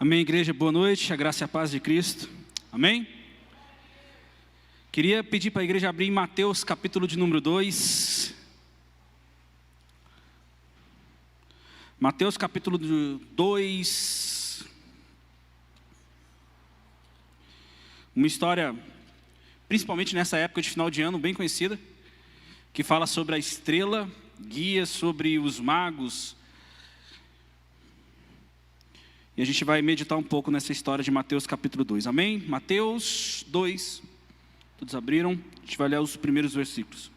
Amém, igreja, boa noite, a graça e a paz de Cristo, amém? Queria pedir para a igreja abrir em Mateus, capítulo de número 2. Mateus, capítulo 2. Uma história, principalmente nessa época de final de ano, bem conhecida, que fala sobre a estrela, guia sobre os magos. E a gente vai meditar um pouco nessa história de Mateus capítulo 2, amém? Mateus 2, todos abriram? A gente vai ler os primeiros versículos.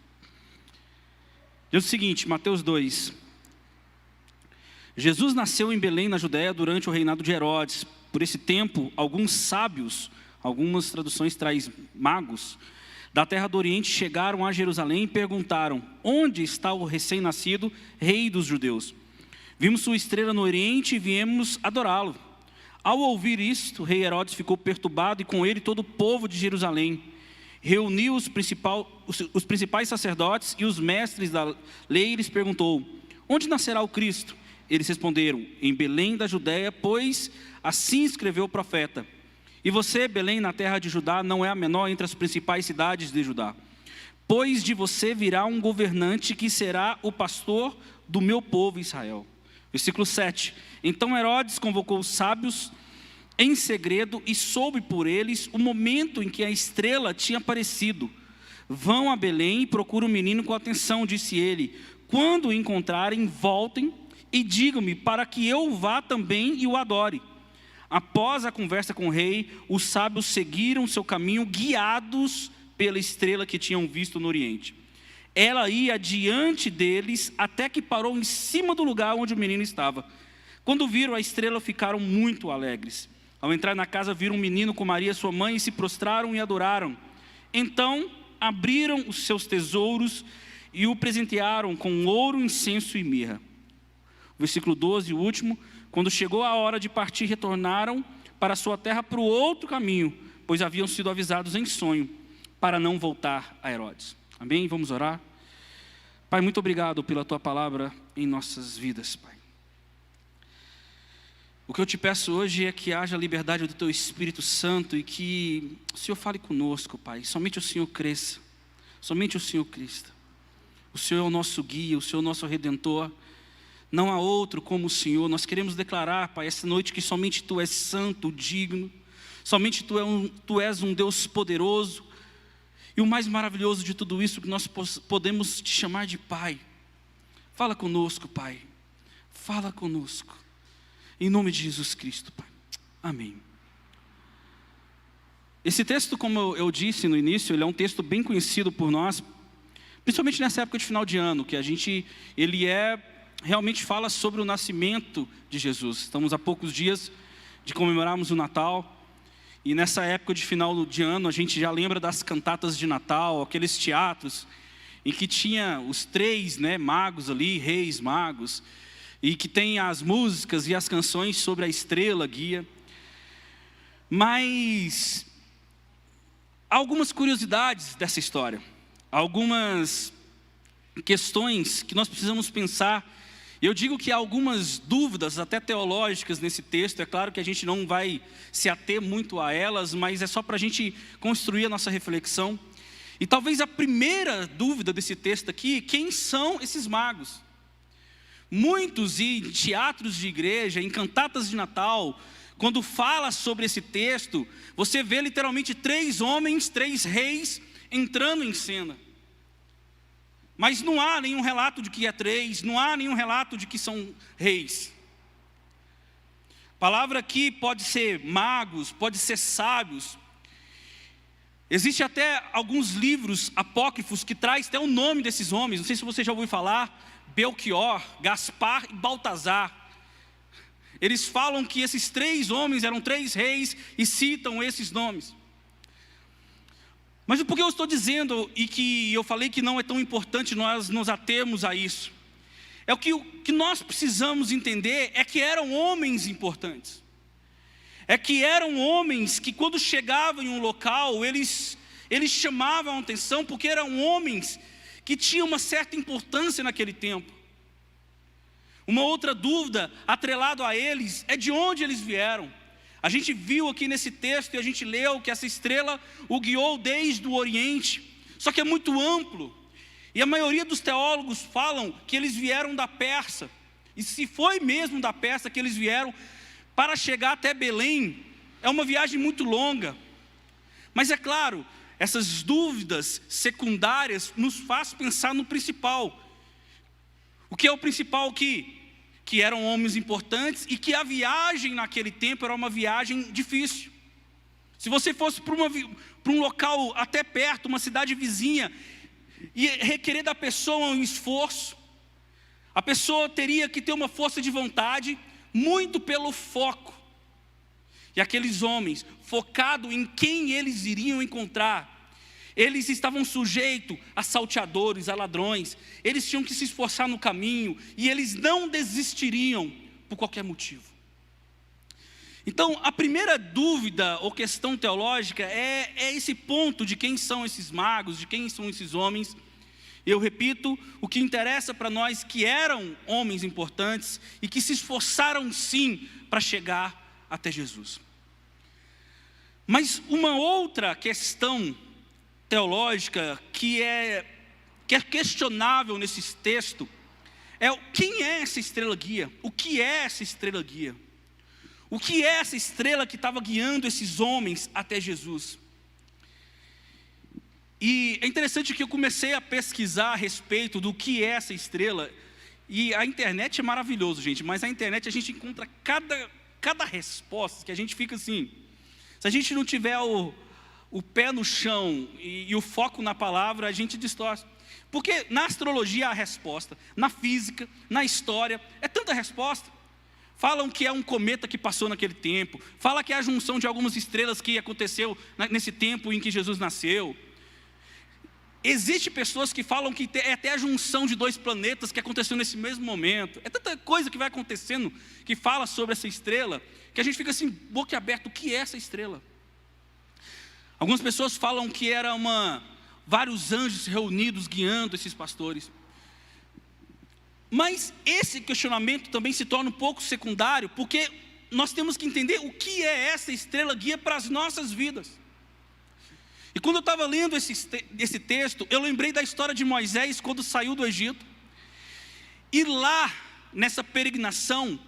Diz o seguinte, Mateus 2. Jesus nasceu em Belém, na Judéia, durante o reinado de Herodes. Por esse tempo, alguns sábios, algumas traduções traz magos, da terra do Oriente chegaram a Jerusalém e perguntaram: onde está o recém-nascido rei dos judeus? Vimos sua estrela no Oriente e viemos adorá-lo. Ao ouvir isto, o rei Herodes ficou perturbado e com ele todo o povo de Jerusalém. Reuniu os principais sacerdotes e os mestres da lei e lhes perguntou: onde nascerá o Cristo? Eles responderam: em Belém da Judéia, pois assim escreveu o profeta. E você, Belém, na terra de Judá, não é a menor entre as principais cidades de Judá. Pois de você virá um governante que será o pastor do meu povo Israel. Versículo 7. Então Herodes convocou os sábios em segredo e soube por eles o momento em que a estrela tinha aparecido. Vão a Belém e procuram o menino com atenção, disse ele. Quando o encontrarem, voltem e digam-me para que eu vá também e o adore. Após a conversa com o rei, os sábios seguiram seu caminho, guiados pela estrela que tinham visto no Oriente. Ela ia diante deles até que parou em cima do lugar onde o menino estava. Quando viram a estrela, ficaram muito alegres. Ao entrar na casa, viram um menino com Maria, sua mãe, e se prostraram e adoraram. Então, abriram os seus tesouros e o presentearam com ouro, incenso e mirra. Versículo 12, o último. Quando chegou a hora de partir, retornaram para sua terra por outro caminho, pois haviam sido avisados em sonho para não voltar a Herodes. Amém? Vamos orar? Pai, muito obrigado pela Tua palavra em nossas vidas, Pai. O que eu te peço hoje é que haja liberdade do Teu Espírito Santo e que o Senhor fale conosco, Pai. Somente o Senhor cresça, somente o Senhor Cristo. O Senhor é o nosso guia, o Senhor é o nosso Redentor. Não há outro como o Senhor. Nós queremos declarar, Pai, essa noite que somente Tu és santo, digno. Somente Tu és um Deus poderoso. E o mais maravilhoso de tudo isso, que nós podemos te chamar de Pai. Fala conosco, Pai. Fala conosco. Em nome de Jesus Cristo, Pai. Amém. Esse texto, como eu disse no início, ele é um texto bem conhecido por nós, principalmente nessa época de final de ano, que realmente fala sobre o nascimento de Jesus. Estamos a poucos dias de comemorarmos o Natal. E nessa época de final de ano, a gente já lembra das cantatas de Natal, aqueles teatros em que tinha os três magos ali, reis magos, e que tem as músicas e as canções sobre a estrela guia. Mas há algumas curiosidades dessa história, algumas questões que nós precisamos pensar. Eu digo que há algumas dúvidas, até teológicas, nesse texto. É claro que a gente não vai se ater muito a elas, mas é só para a gente construir a nossa reflexão. E talvez a primeira dúvida desse texto aqui: quem são esses magos? Muitos em teatros de igreja, em cantatas de Natal, quando fala sobre esse texto, você vê literalmente 3 homens, 3 reis entrando em cena. Mas não há nenhum relato de que é 3, não há nenhum relato de que são reis. A palavra aqui pode ser magos, pode ser sábios. Existe até alguns livros apócrifos que traz até o nome desses homens. Não sei se você já ouviu falar: Belchior, Gaspar e Baltazar. Eles falam que esses 3 homens eram 3 reis e citam esses nomes. Mas por que eu estou dizendo e que eu falei que não é tão importante nós nos atermos a isso? O que nós precisamos entender é que eram homens importantes. É que eram homens que quando chegavam em um local, eles chamavam a atenção, porque eram homens que tinham uma certa importância naquele tempo. Uma outra dúvida atrelado a eles é de onde eles vieram. A gente viu aqui nesse texto e a gente leu que essa estrela o guiou desde o Oriente, só que é muito amplo. E a maioria dos teólogos falam que eles vieram da Pérsia. E se foi mesmo da Pérsia que eles vieram, para chegar até Belém, é uma viagem muito longa. Mas é claro, essas dúvidas secundárias nos faz pensar no principal. O que é o principal aqui? Que eram homens importantes e que a viagem naquele tempo era uma viagem difícil. Se você fosse para um local até perto, uma cidade vizinha, e requerer da pessoa um esforço, a pessoa teria que ter uma força de vontade, muito pelo foco. E aqueles homens, focado em quem eles iriam encontrar, eles estavam sujeitos a salteadores, a ladrões. Eles tinham que se esforçar no caminho, e eles não desistiriam por qualquer motivo. Então, a primeira dúvida ou questão teológica é esse ponto de quem são esses magos, de quem são esses homens. Eu repito, o que interessa para nós que eram homens importantes e que se esforçaram sim para chegar até Jesus. Mas uma outra questão teológica que é questionável nesse texto é quem é essa estrela guia? O que é essa estrela guia? O que é essa estrela que estava guiando esses homens até Jesus? E é interessante que eu comecei a pesquisar a respeito do que é essa estrela. E a internet é maravilhoso, gente, mas na internet a gente encontra cada resposta que a gente fica assim. Se a gente não tiver o pé no chão e o foco na palavra, a gente distorce. Porque na astrologia há resposta, na física, na história, é tanta resposta. Falam que é um cometa que passou naquele tempo, fala que é a junção de algumas estrelas que aconteceu nesse tempo em que Jesus nasceu. Existem pessoas que falam que é até a junção de dois planetas que aconteceu nesse mesmo momento. É tanta coisa que vai acontecendo que fala sobre essa estrela, que a gente fica assim, boca aberta, o que é essa estrela? Algumas pessoas falam que era vários anjos reunidos guiando esses pastores. Mas esse questionamento também se torna um pouco secundário, porque nós temos que entender o que é essa estrela guia para as nossas vidas. E quando eu estava lendo esse texto, eu lembrei da história de Moisés quando saiu do Egito. E lá, nessa peregrinação,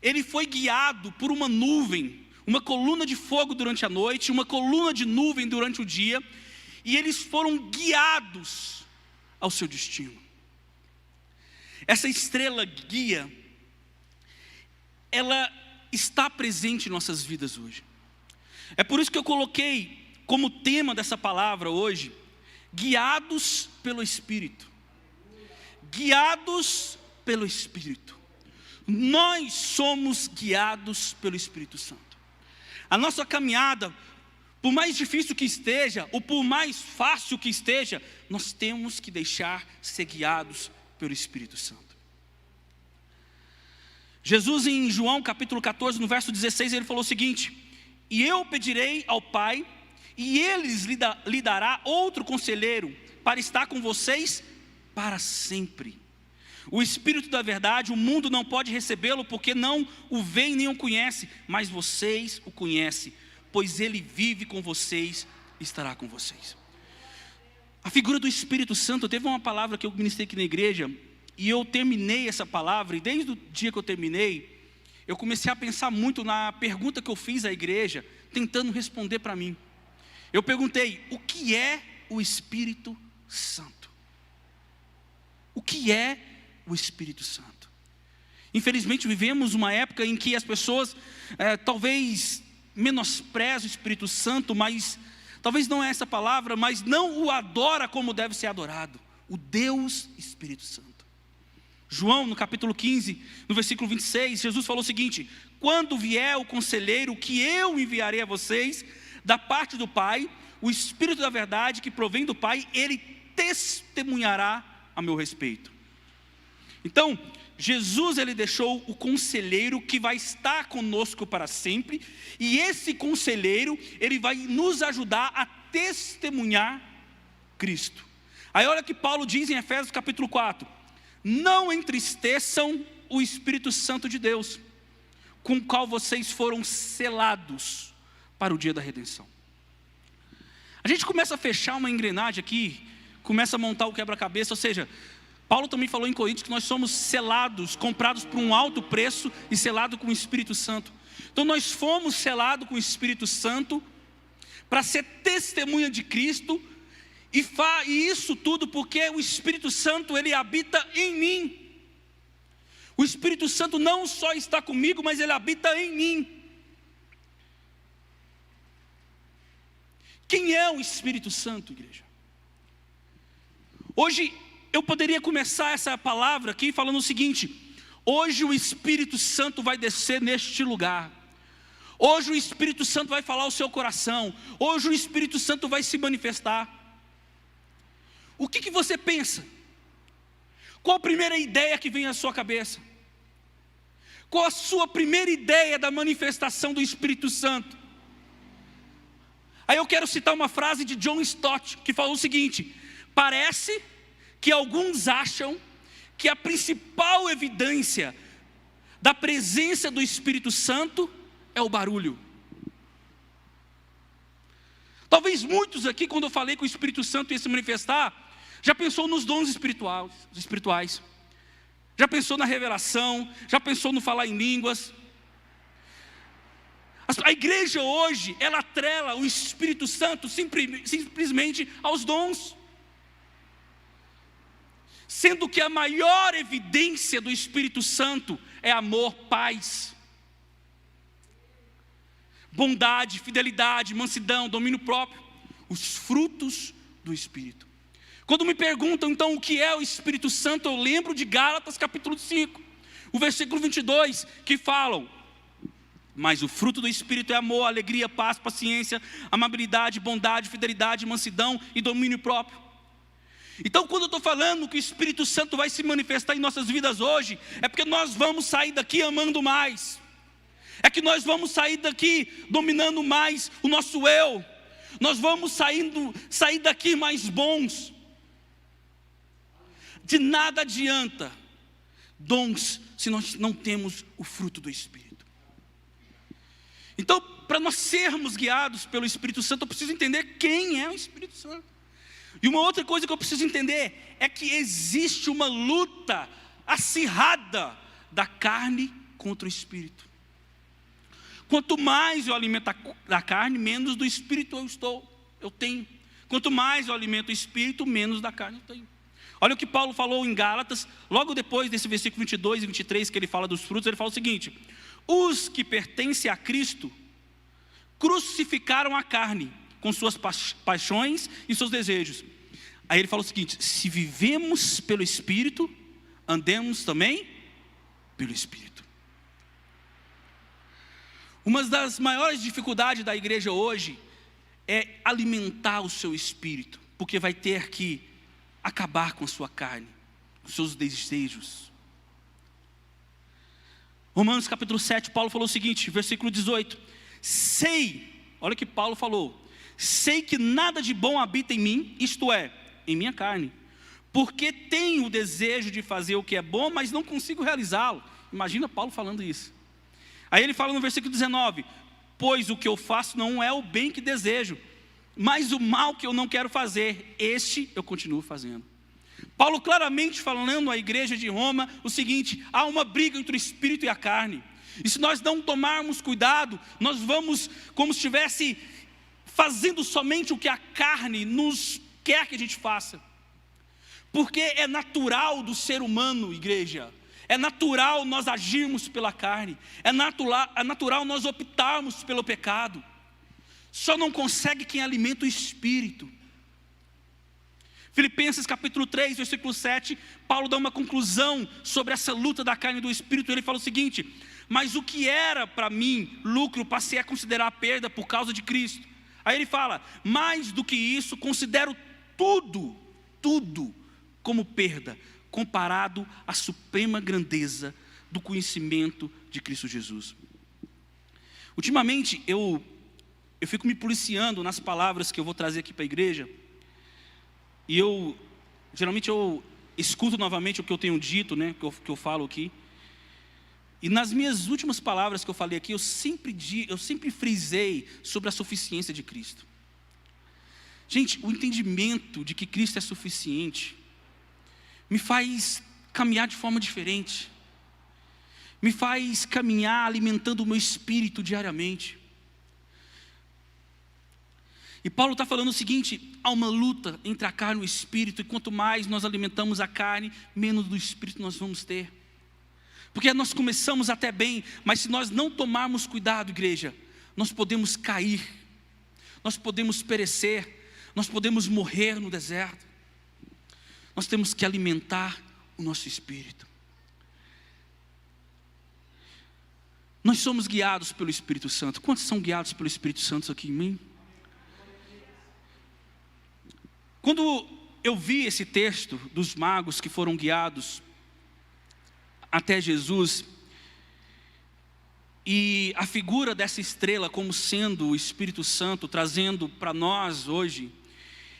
ele foi guiado por uma nuvem, uma coluna de fogo durante a noite, uma coluna de nuvem durante o dia, e eles foram guiados ao seu destino. Essa estrela guia, ela está presente em nossas vidas hoje. É por isso que eu coloquei como tema dessa palavra hoje, guiados pelo Espírito. Guiados pelo Espírito. Nós somos guiados pelo Espírito Santo. A nossa caminhada, por mais difícil que esteja, ou por mais fácil que esteja, nós temos que deixar ser guiados pelo Espírito Santo. Jesus em João capítulo 14, no verso 16, ele falou o seguinte: e eu pedirei ao Pai, e Ele lhe dará outro conselheiro, para estar com vocês para sempre. O Espírito da verdade, o mundo não pode recebê-lo, porque não o vê nem o conhece, mas vocês o conhecem, pois Ele vive com vocês e estará com vocês. A figura do Espírito Santo, teve uma palavra que eu ministrei aqui na igreja, e eu terminei essa palavra, e desde o dia que eu terminei, eu comecei a pensar muito na pergunta que eu fiz à igreja, tentando responder para mim. Eu perguntei, o que é o Espírito Santo? O que é o Espírito Santo? Infelizmente vivemos uma época em que as pessoas talvez menosprezam o Espírito Santo, mas talvez não é essa palavra, mas não o adora como deve ser adorado, o Deus Espírito Santo. João, no capítulo 15, no versículo 26, Jesus falou o seguinte: quando vier o conselheiro que eu enviarei a vocês, da parte do Pai, o Espírito da verdade que provém do Pai, ele testemunhará a meu respeito. Então, Jesus, ele deixou o conselheiro que vai estar conosco para sempre, e esse conselheiro, ele vai nos ajudar a testemunhar Cristo. Aí olha que Paulo diz em Efésios capítulo 4, não entristeçam o Espírito Santo de Deus, com o qual vocês foram selados para o dia da redenção. A gente começa a fechar uma engrenagem aqui, começa a montar o quebra-cabeça, ou seja, Paulo também falou em Coríntios que nós somos selados, comprados por um alto preço e selados com o Espírito Santo. Então nós fomos selados com o Espírito Santo para ser testemunha de Cristo, e isso tudo porque o Espírito Santo, ele habita em mim. O Espírito Santo não só está comigo, mas ele habita em mim. Quem é o Espírito Santo, igreja? Hoje eu poderia começar essa palavra aqui falando o seguinte: hoje o Espírito Santo vai descer neste lugar. Hoje o Espírito Santo vai falar ao seu coração. Hoje o Espírito Santo vai se manifestar. O que você pensa? Qual a primeira ideia que vem à sua cabeça? Qual a sua primeira ideia da manifestação do Espírito Santo? Aí eu quero citar uma frase de John Stott, que falou o seguinte: parece que alguns acham que a principal evidência da presença do Espírito Santo é o barulho. Talvez muitos aqui, quando eu falei que o Espírito Santo ia se manifestar, já pensou nos dons espirituais, já pensou na revelação, já pensou no falar em línguas. A igreja hoje, ela atrela o Espírito Santo simplesmente aos dons, sendo que a maior evidência do Espírito Santo é amor, paz, bondade, fidelidade, mansidão, domínio próprio, os frutos do Espírito. Quando me perguntam então o que é o Espírito Santo, eu lembro de Gálatas capítulo 5, o versículo 22, que falam: mas o fruto do Espírito é amor, alegria, paz, paciência, amabilidade, bondade, fidelidade, mansidão e domínio próprio. Então quando eu estou falando que o Espírito Santo vai se manifestar em nossas vidas hoje, é porque nós vamos sair daqui amando mais, é que nós vamos sair daqui dominando mais o nosso eu, nós vamos sair daqui mais bons. De nada adianta dons se nós não temos o fruto do Espírito. Então, para nós sermos guiados pelo Espírito Santo, eu preciso entender quem é o Espírito Santo. E uma outra coisa que eu preciso entender é que existe uma luta acirrada da carne contra o Espírito. Quanto mais eu alimento a carne, menos do Espírito eu tenho. Quanto mais eu alimento o Espírito, menos da carne eu tenho. Olha o que Paulo falou em Gálatas, logo depois desse versículo 22 e 23, que ele fala dos frutos, ele fala o seguinte: os que pertencem a Cristo crucificaram a carne com suas paixões e seus desejos. Aí ele fala o seguinte: se vivemos pelo Espírito, andemos também pelo Espírito. Uma das maiores dificuldades da igreja hoje é alimentar o seu espírito, porque vai ter que acabar com a sua carne, com seus desejos. Romanos capítulo 7, Paulo falou o seguinte, versículo 18: olha o que Paulo falou: sei que nada de bom habita em mim, isto é, em minha carne, porque tenho o desejo de fazer o que é bom, mas não consigo realizá-lo. Imagina Paulo falando isso. Aí ele fala no versículo 19: pois o que eu faço não é o bem que desejo, mas o mal que eu não quero fazer, este eu continuo fazendo. Paulo claramente falando à igreja de Roma o seguinte: há uma briga entre o espírito e a carne, e se nós não tomarmos cuidado, nós vamos como se estivesse fazendo somente o que a carne nos quer que a gente faça, porque é natural do ser humano, igreja, é natural nós agirmos pela carne, é natural nós optarmos pelo pecado. Só não consegue quem alimenta o Espírito. Filipenses capítulo 3, versículo 7, Paulo dá uma conclusão sobre essa luta da carne e do Espírito. Ele fala o seguinte: mas o que era para mim lucro, passei a considerar perda por causa de Cristo. Aí ele fala: mais do que isso, considero tudo como perda, comparado à suprema grandeza do conhecimento de Cristo Jesus. Ultimamente eu fico me policiando nas palavras que eu vou trazer aqui para a igreja, e geralmente eu escuto novamente o que eu tenho dito, né, que eu falo aqui, E nas minhas últimas palavras que eu falei aqui, eu sempre frisei sobre a suficiência de Cristo. Gente, o entendimento de que Cristo é suficiente me faz caminhar de forma diferente. Me faz caminhar alimentando o meu espírito diariamente. E Paulo está falando o seguinte: há uma luta entre a carne e o espírito, e quanto mais nós alimentamos a carne, menos do espírito nós vamos ter. Porque nós começamos até bem, mas se nós não tomarmos cuidado, igreja, nós podemos cair, nós podemos perecer, nós podemos morrer no deserto. Nós temos que alimentar o nosso espírito. Nós somos guiados pelo Espírito Santo. Quantos são guiados pelo Espírito Santo aqui em mim? Quando eu vi esse texto dos magos que foram guiados até Jesus, e a figura dessa estrela como sendo o Espírito Santo, trazendo para nós hoje,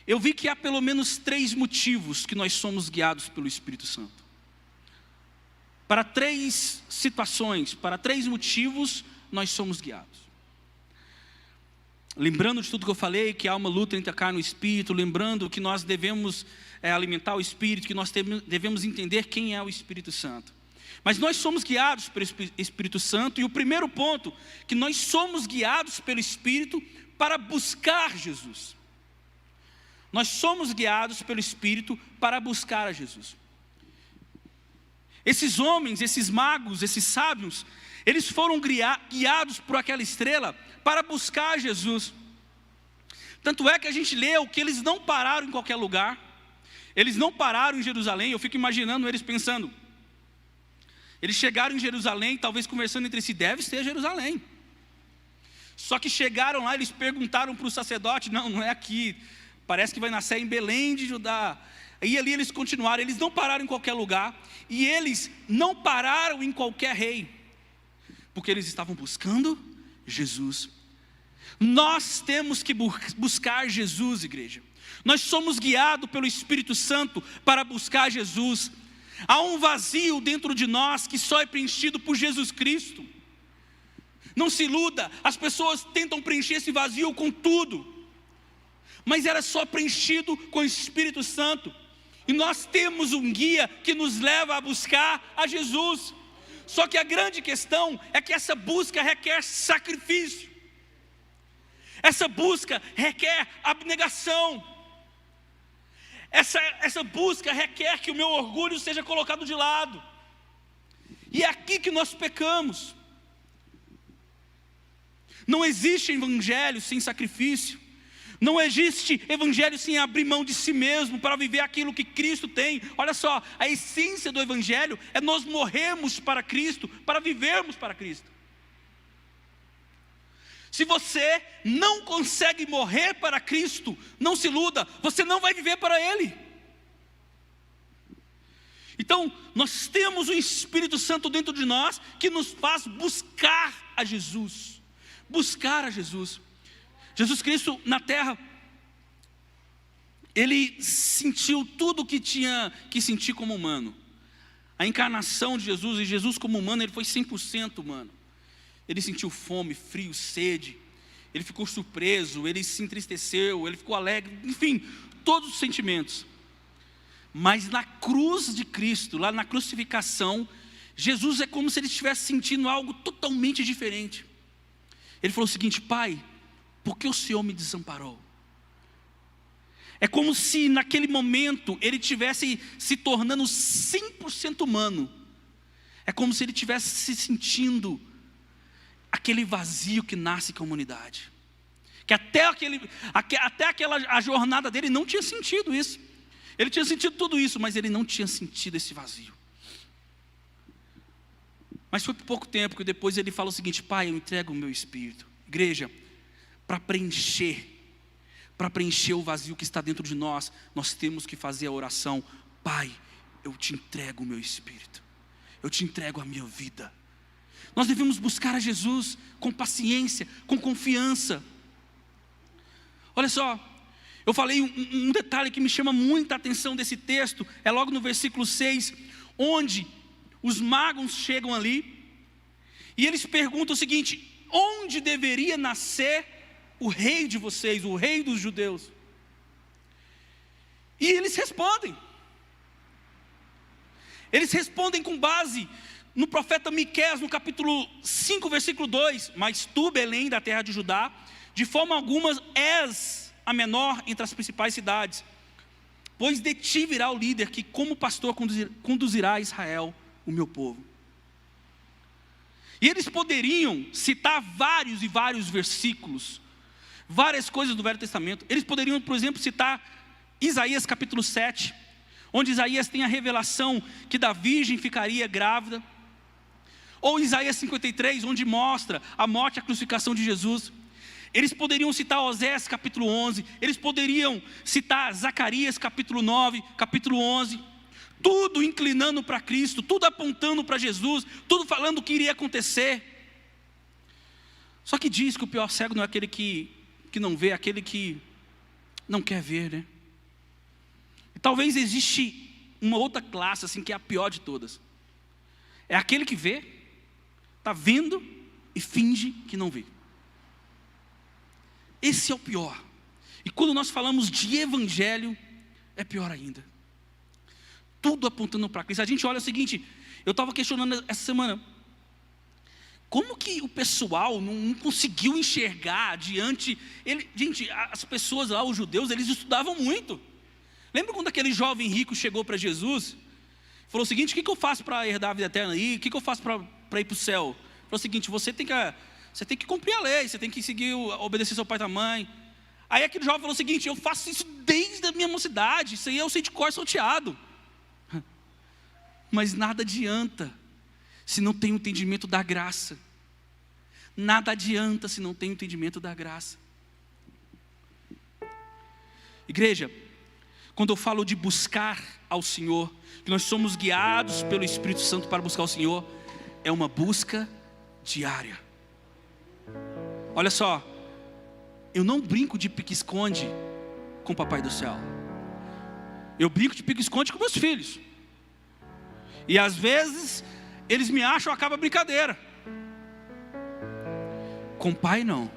eu vi que há pelo menos 3 motivos que nós somos guiados pelo Espírito Santo. Para 3 situações, para 3 motivos, nós somos guiados. Lembrando de tudo que eu falei, que há uma luta entre a carne e o espírito, lembrando que nós devemos alimentar o espírito, que nós devemos entender quem é o Espírito Santo. Mas nós somos guiados pelo Espírito Santo, e o primeiro ponto, que nós somos guiados pelo Espírito para buscar Jesus. Nós somos guiados pelo Espírito para buscar a Jesus. Esses homens, esses magos, esses sábios, eles foram guiados por aquela estrela para buscar Jesus. Tanto é que a gente leu que eles não pararam em qualquer lugar, eles não pararam em Jerusalém. Eu fico imaginando eles pensando, eles chegaram em Jerusalém, talvez conversando entre si, deve ser Jerusalém. Só que chegaram lá, eles perguntaram para o sacerdote, não é aqui, parece que vai nascer em Belém de Judá. E ali eles continuaram, eles não pararam em qualquer lugar, e eles não pararam em qualquer rei, porque eles estavam buscando Jesus. Nós temos que buscar Jesus, igreja. Nós somos guiados pelo Espírito Santo para buscar Jesus. Há um vazio dentro de nós que só é preenchido por Jesus Cristo. Não se iluda, as pessoas tentam preencher esse vazio com tudo, mas era só preenchido com o Espírito Santo. E nós temos um guia que nos leva a buscar a Jesus. Só que a grande questão é que essa busca requer sacrifício. Essa busca requer abnegação. Essa busca requer que o meu orgulho seja colocado de lado. E é aqui que nós pecamos. Não existe evangelho sem sacrifício. Não existe evangelho sem abrir mão de si mesmo para viver aquilo que Cristo tem. Olha só, a essência do evangelho é nós morrermos para Cristo, para vivermos para Cristo. Se você não consegue morrer para Cristo, não se iluda, você não vai viver para Ele. Então, nós temos o Espírito Santo dentro de nós, que nos faz buscar a Jesus. Buscar a Jesus. Jesus Cristo na terra, Ele sentiu tudo o que tinha que sentir como humano. A encarnação de Jesus, e Jesus como humano, Ele foi 100% humano. Ele sentiu fome, frio, sede, Ele ficou surpreso, Ele se entristeceu, Ele ficou alegre, enfim, todos os sentimentos. Mas na cruz de Cristo, lá na crucificação, Jesus é como se Ele estivesse sentindo algo totalmente diferente. Ele falou o seguinte: Pai, por que o Senhor me desamparou? É como se naquele momento Ele estivesse se tornando 100% humano. É como se Ele estivesse se sentindo aquele vazio que nasce com a humanidade. Que até a jornada dele não tinha sentido isso. Ele tinha sentido tudo isso, mas ele não tinha sentido esse vazio. Mas foi por pouco tempo que depois ele fala o seguinte: Pai, eu entrego o meu espírito. Igreja, para preencher o vazio que está dentro de nós, nós temos que fazer a oração: Pai, eu te entrego o meu espírito, eu te entrego a minha vida. Nós devemos buscar a Jesus com paciência, com confiança. Olha só, eu falei um detalhe que me chama muita atenção desse texto, é logo no versículo 6, onde os magos chegam ali, E eles perguntam o seguinte: onde deveria nascer o rei de vocês, o rei dos judeus? E eles respondem com base no profeta Miqueias, no capítulo 5, versículo 2: mas tu, Belém, da terra de Judá, de forma alguma és a menor entre as principais cidades, pois de ti virá o líder que como pastor conduzirá a Israel, o meu povo. E eles poderiam citar vários e vários versículos, várias coisas do Velho Testamento. Eles poderiam, por exemplo, citar Isaías capítulo 7, onde Isaías tem a revelação que da virgem ficaria grávida. Ou Isaías 53, onde mostra a morte e a crucificação de Jesus. Eles poderiam citar Osés capítulo 11, eles poderiam citar Zacarias capítulo 9, capítulo 11, tudo inclinando para Cristo, tudo apontando para Jesus, tudo falando o que iria acontecer. Só que diz que o pior cego não é aquele que não vê, é aquele que não quer ver, né? E talvez existe uma outra classe assim que é a pior de todas. É aquele que vê, está vendo e finge que não vê. Esse é o pior. E quando nós falamos de evangelho, é pior ainda. Tudo apontando para Cristo. A gente olha o seguinte, eu estava questionando essa semana, como que o pessoal não conseguiu enxergar adiante? Gente, as pessoas lá, os judeus, eles estudavam muito. Lembra quando aquele jovem rico chegou para Jesus? Falou o seguinte: o que eu faço para herdar a vida eterna aí? O que eu faço para ir para o céu? Falou o seguinte: você tem que cumprir a lei, você tem que obedecer seu pai e sua mãe. Aí aquele jovem falou o seguinte: eu faço isso desde a minha mocidade, isso aí eu sei de cor salteado. Mas nada adianta se não tem o entendimento da graça. Nada adianta se não tem o entendimento da graça. Igreja, quando eu falo de buscar ao Senhor, que nós somos guiados pelo Espírito Santo para buscar o Senhor, é uma busca diária. Olha só, eu não brinco de pique-esconde com o Papai do Céu. Eu brinco de pique-esconde com meus filhos. E às vezes eles me acham, acaba a brincadeira. Com o Pai não.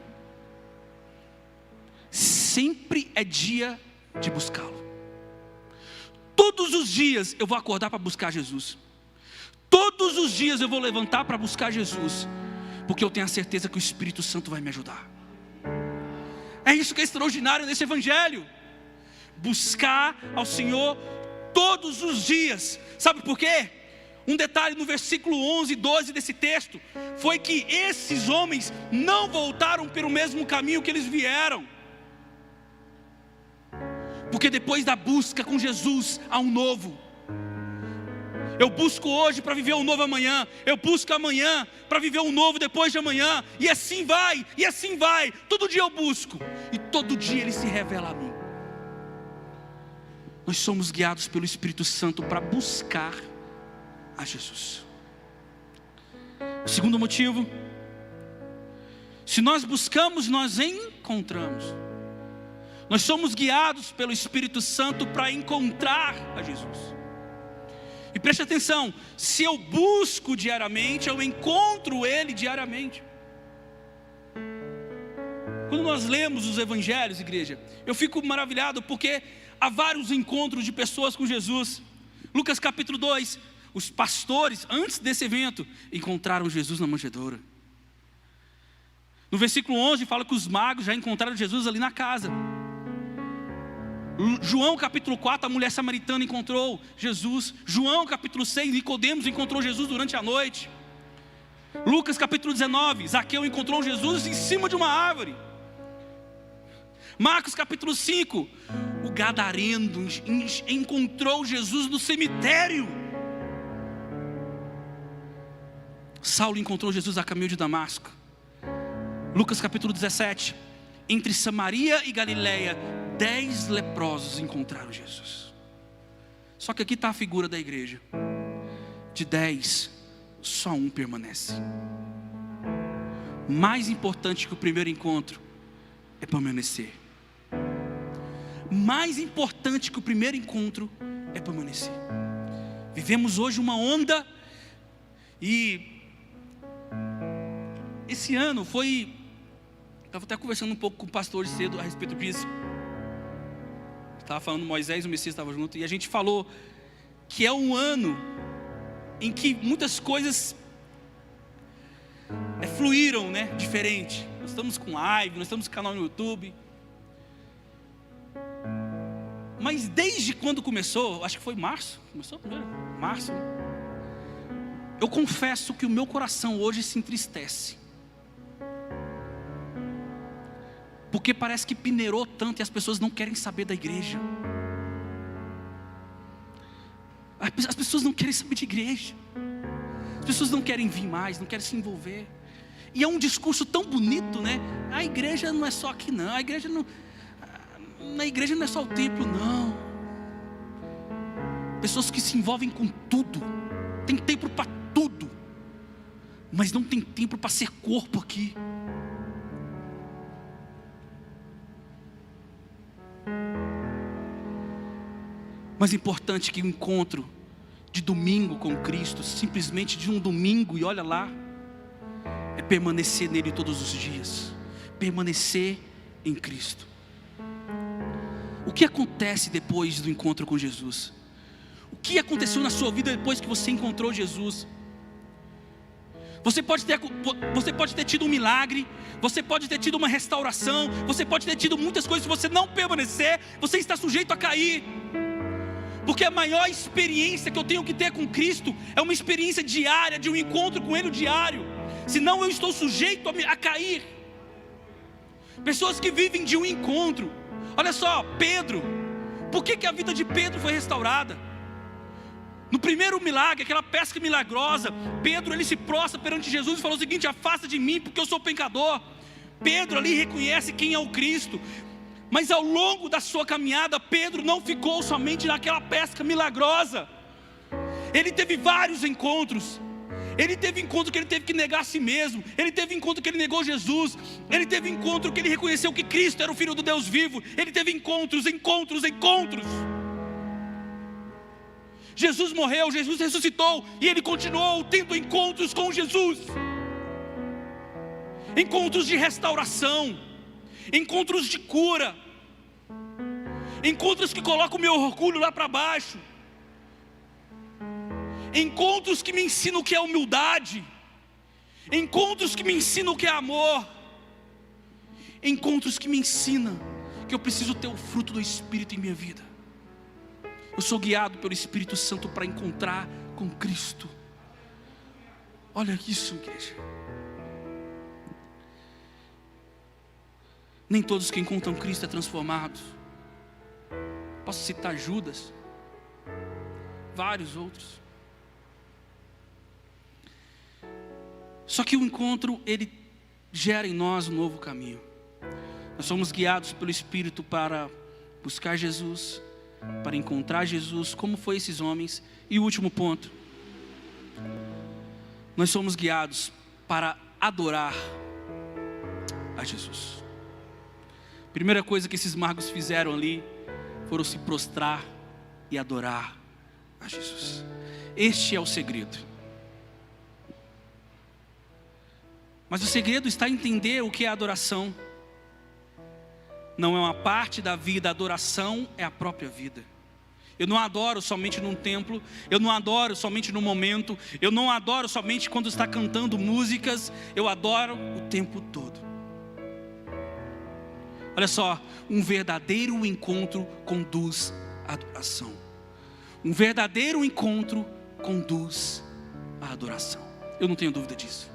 Sempre é dia de buscá-lo. Todos os dias eu vou acordar para buscar Jesus. Todos os dias eu vou levantar para buscar Jesus, porque eu tenho a certeza que o Espírito Santo vai me ajudar. É isso que é extraordinário nesse evangelho. Buscar ao Senhor todos os dias. Sabe por quê? Um detalhe no versículo 11 e 12 desse texto foi que esses homens não voltaram pelo mesmo caminho que eles vieram. Porque depois da busca com Jesus há um novo. Eu busco hoje para viver um novo amanhã. Eu busco amanhã para viver um novo depois de amanhã. E assim vai, e assim vai. Todo dia eu busco, e todo dia Ele se revela a mim. Nós somos guiados pelo Espírito Santo para buscar a Jesus. O segundo motivo: se nós buscamos, nós encontramos. Nós somos guiados pelo Espírito Santo para encontrar a Jesus. E preste atenção, se eu busco diariamente, eu encontro Ele diariamente. Quando nós lemos os evangelhos, igreja, eu fico maravilhado porque há vários encontros de pessoas com Jesus. Lucas capítulo 2, os pastores, antes desse evento, encontraram Jesus na manjedoura. No versículo 11 fala que os magos já encontraram Jesus ali na casa. João capítulo 4, a mulher samaritana encontrou Jesus. João capítulo 6, Nicodemos encontrou Jesus durante a noite. Lucas capítulo 19, Zaqueu encontrou Jesus em cima de uma árvore. Marcos capítulo 5, o gadareno encontrou Jesus no cemitério. Saulo encontrou Jesus a caminho de Damasco. Lucas capítulo 17, entre Samaria e Galileia, 10 leprosos encontraram Jesus. Só que aqui está a figura da igreja. De 10, só um permanece. Mais importante que o primeiro encontro é permanecer. Mais importante que o primeiro encontro é permanecer. Vivemos hoje uma onda, e esse ano foi... Estava até conversando um pouco com o pastor cedo a respeito disso. Estava falando, Moisés e o Messias estavam juntos, e a gente falou que é um ano em que muitas coisas fluíram, né, diferente. Nós estamos com live, nós estamos com canal no YouTube. Mas desde quando começou, acho que foi março, começou primeiro? Março. Eu confesso que o meu coração hoje se entristece. Porque parece que peneirou tanto e as pessoas não querem saber da igreja. As pessoas não querem saber de igreja. As pessoas não querem vir mais, não querem se envolver. E é um discurso tão bonito, né? A igreja não é só aqui não, a igreja não... Na igreja não é só o templo, não. Pessoas que se envolvem com tudo. Tem tempo para tudo, mas não tem tempo para ser corpo aqui. Mas é importante que o encontro de domingo com Cristo, simplesmente de um domingo e olha lá, é permanecer nele todos os dias. Permanecer em Cristo. O que acontece depois do encontro com Jesus? O que aconteceu na sua vida depois que você encontrou Jesus? Você pode ter tido um milagre, você pode ter tido uma restauração, você pode ter tido muitas coisas. Se você não permanecer, você está sujeito a cair. Porque a maior experiência que eu tenho que ter com Cristo é uma experiência diária, de um encontro com Ele diário. Senão eu estou sujeito a cair. Pessoas que vivem de um encontro. Olha só, Pedro. Por que a vida de Pedro foi restaurada? No primeiro milagre, aquela pesca milagrosa, Pedro ele se prostra perante Jesus e falou o seguinte: afasta de mim porque eu sou pecador. Pedro ali reconhece quem é o Cristo. Mas ao longo da sua caminhada, Pedro não ficou somente naquela pesca milagrosa. Ele teve vários encontros. Ele teve encontro que ele teve que negar a si mesmo. Ele teve encontro que ele negou Jesus. Ele teve encontro que ele reconheceu que Cristo era o Filho do Deus vivo. Ele teve encontros. Jesus morreu, Jesus ressuscitou, e ele continuou tendo encontros com Jesus. Encontros de restauração, encontros de cura, encontros que colocam o meu orgulho lá para baixo, encontros que me ensinam o que é humildade, encontros que me ensinam o que é amor, encontros que me ensinam que eu preciso ter o fruto do Espírito em minha vida. Eu sou guiado pelo Espírito Santo para encontrar com Cristo. Olha isso, igreja. Nem todos que encontram Cristo é transformados. Posso citar Judas, vários outros. Só que o encontro, ele gera em nós um novo caminho. Nós somos guiados pelo Espírito para buscar Jesus, para encontrar Jesus, como foi esses homens. E o último ponto, nós somos guiados para adorar a Jesus. A primeira coisa que esses magos fizeram ali foram se prostrar e adorar a Jesus. Este é o segredo. Mas o segredo está em entender o que é adoração. Não é uma parte da vida, a adoração é a própria vida. Eu não adoro somente num templo, eu não adoro somente no momento, eu não adoro somente quando está cantando músicas, eu adoro o tempo todo. Olha só, um verdadeiro encontro conduz à adoração. Um verdadeiro encontro conduz à adoração. Eu não tenho dúvida disso.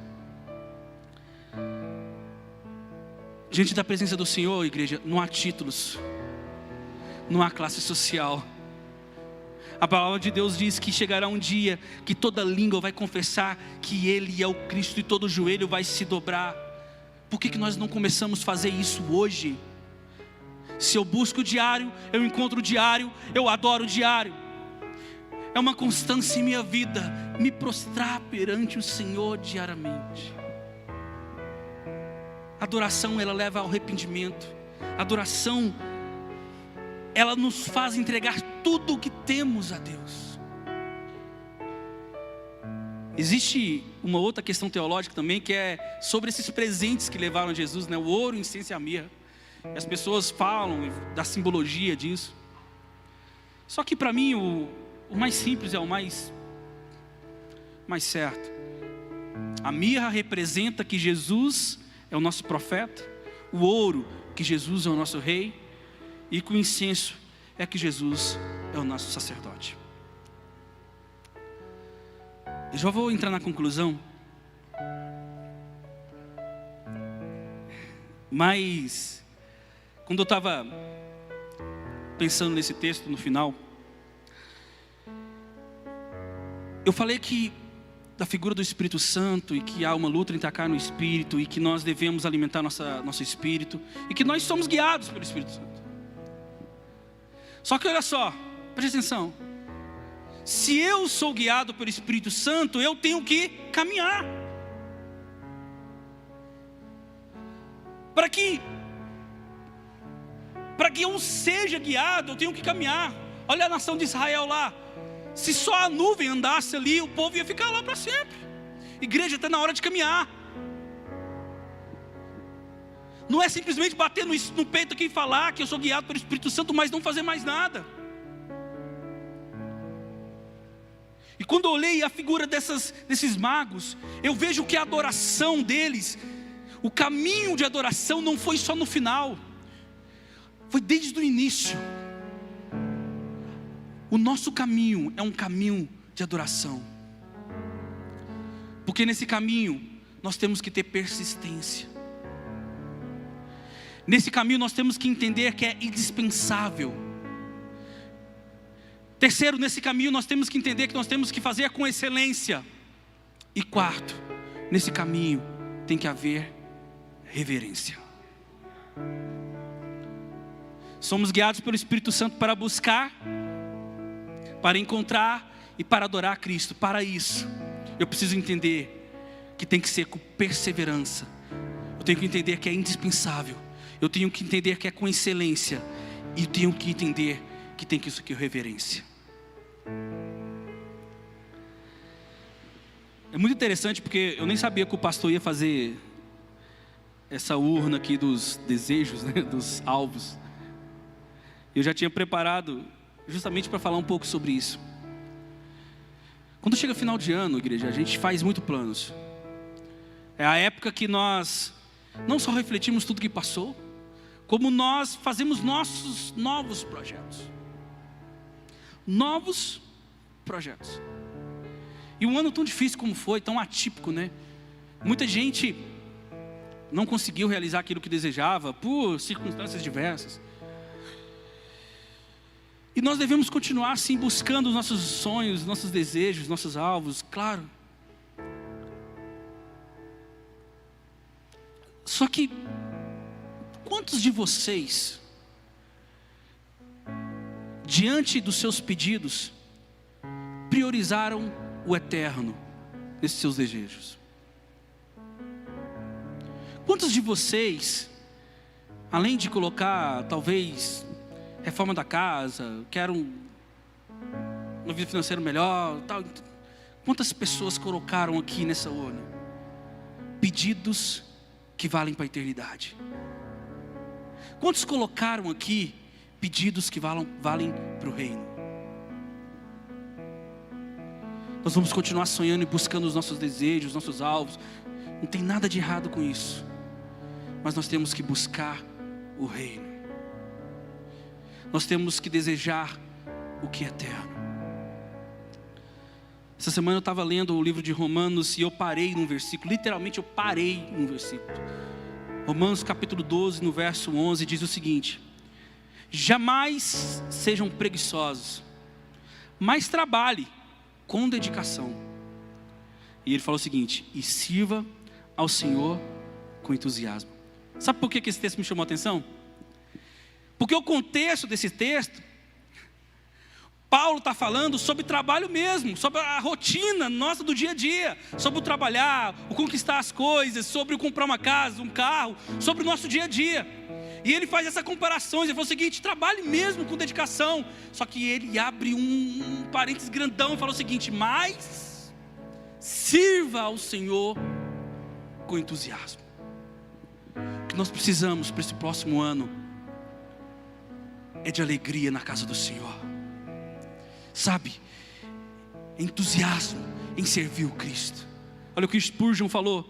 Diante da presença do Senhor, igreja, não há títulos, não há classe social. A palavra de Deus diz que chegará um dia que toda língua vai confessar que Ele é o Cristo e todo joelho vai se dobrar. Por que nós não começamos a fazer isso hoje? Se eu busco diário, eu encontro diário, eu adoro diário. É uma constância em minha vida, me prostrar perante o Senhor diariamente. Adoração, ela leva ao arrependimento. Adoração, ela nos faz entregar tudo o que temos a Deus. Existe uma outra questão teológica também, que é sobre esses presentes que levaram a Jesus, né? O ouro, o incenso e a mirra. E as pessoas falam da simbologia disso. Só que para mim o mais simples é o mais certo. A mirra representa que Jesus é o nosso profeta, o ouro, que Jesus é o nosso rei, e que o incenso é que Jesus é o nosso sacerdote. Eu já vou entrar na conclusão, mas quando eu estava pensando nesse texto no final, eu falei que da figura do Espírito Santo, e que há uma luta entre a carne e o Espírito, e que nós devemos alimentar nosso Espírito, e que nós somos guiados pelo Espírito Santo. Só que olha só, preste atenção, se eu sou guiado pelo Espírito Santo, eu tenho que caminhar. Para que eu seja guiado, eu tenho que caminhar. Olha a nação de Israel lá. Se só a nuvem andasse ali, o povo ia ficar lá para sempre. Igreja, está na hora de caminhar. Não é simplesmente bater no peito aqui e falar que eu sou guiado pelo Espírito Santo, mas não fazer mais nada. E quando eu olhei a figura desses magos, eu vejo que a adoração deles, o caminho de adoração não foi só no final, foi desde o início. O nosso caminho é um caminho de adoração, porque nesse caminho nós temos que ter persistência. Nesse caminho nós temos que entender que é indispensável. Terceiro, nesse caminho nós temos que entender que nós temos que fazer com excelência. E quarto, nesse caminho tem que haver reverência. Somos guiados pelo Espírito Santo para buscar, para encontrar e para adorar a Cristo. Para isso, eu preciso entender que tem que ser com perseverança. Eu tenho que entender que é indispensável. Eu tenho que entender que é com excelência. E eu tenho que entender que tem que isso aqui é reverência. É muito interessante porque eu nem sabia que o pastor ia fazer essa urna aqui dos desejos, né, dos alvos. Eu já tinha preparado justamente para falar um pouco sobre isso. Quando chega final de ano, igreja, a gente faz muito planos. É a época que nós não só refletimos tudo que passou, como nós fazemos nossos novos projetos. Novos projetos. E um ano tão difícil como foi, tão atípico, né? Muita gente não conseguiu realizar aquilo que desejava por circunstâncias diversas. E nós devemos continuar assim, buscando os nossos sonhos, nossos desejos, nossos alvos, claro. Só que, quantos de vocês, diante dos seus pedidos, priorizaram o eterno nesses seus desejos? Quantos de vocês, além de colocar, talvez, reforma da casa, quero uma vida financeira melhor, tal, quantas pessoas colocaram aqui nessa urna pedidos que valem para a eternidade? Quantos colocaram aqui pedidos que valem para o reino? Nós vamos continuar sonhando e buscando os nossos desejos, os nossos alvos. Não tem nada de errado com isso. Mas nós temos que buscar o reino. Nós temos que desejar o que é eterno. Essa semana eu estava lendo o livro de Romanos e eu parei num versículo. Literalmente eu parei num versículo. Romanos capítulo 12, no verso 11, diz o seguinte: jamais sejam preguiçosos, mas trabalhe com dedicação. E ele falou o seguinte: e sirva ao Senhor com entusiasmo. Sabe por que esse texto me chamou a atenção? Porque o contexto desse texto, Paulo está falando sobre trabalho mesmo, sobre a rotina nossa do dia a dia, sobre o trabalhar, o conquistar as coisas, sobre o comprar uma casa, um carro, sobre o nosso dia a dia. E ele faz essa comparação, ele fala o seguinte: trabalhe mesmo com dedicação. Só que ele abre um parênteses grandão e fala o seguinte: mas sirva ao Senhor com entusiasmo. O que nós precisamos para esse próximo ano é de alegria na casa do Senhor, sabe, entusiasmo em servir o Cristo. Olha o que Spurgeon falou: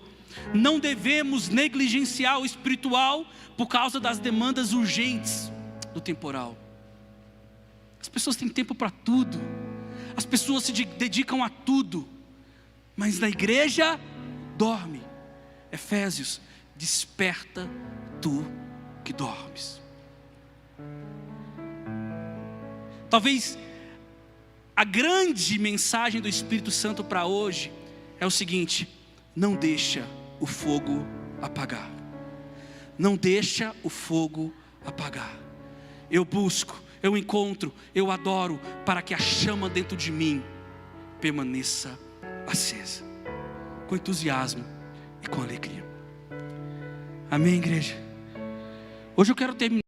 não devemos negligenciar o espiritual por causa das demandas urgentes do temporal. As pessoas têm tempo para tudo, as pessoas se dedicam a tudo, mas na igreja dorme. Efésios: desperta tu que dormes. Talvez a grande mensagem do Espírito Santo para hoje é o seguinte: não deixa o fogo apagar. Não deixa o fogo apagar. Eu busco, eu encontro, eu adoro, para que a chama dentro de mim permaneça acesa, com entusiasmo e com alegria. Amém, igreja? Hoje eu quero terminar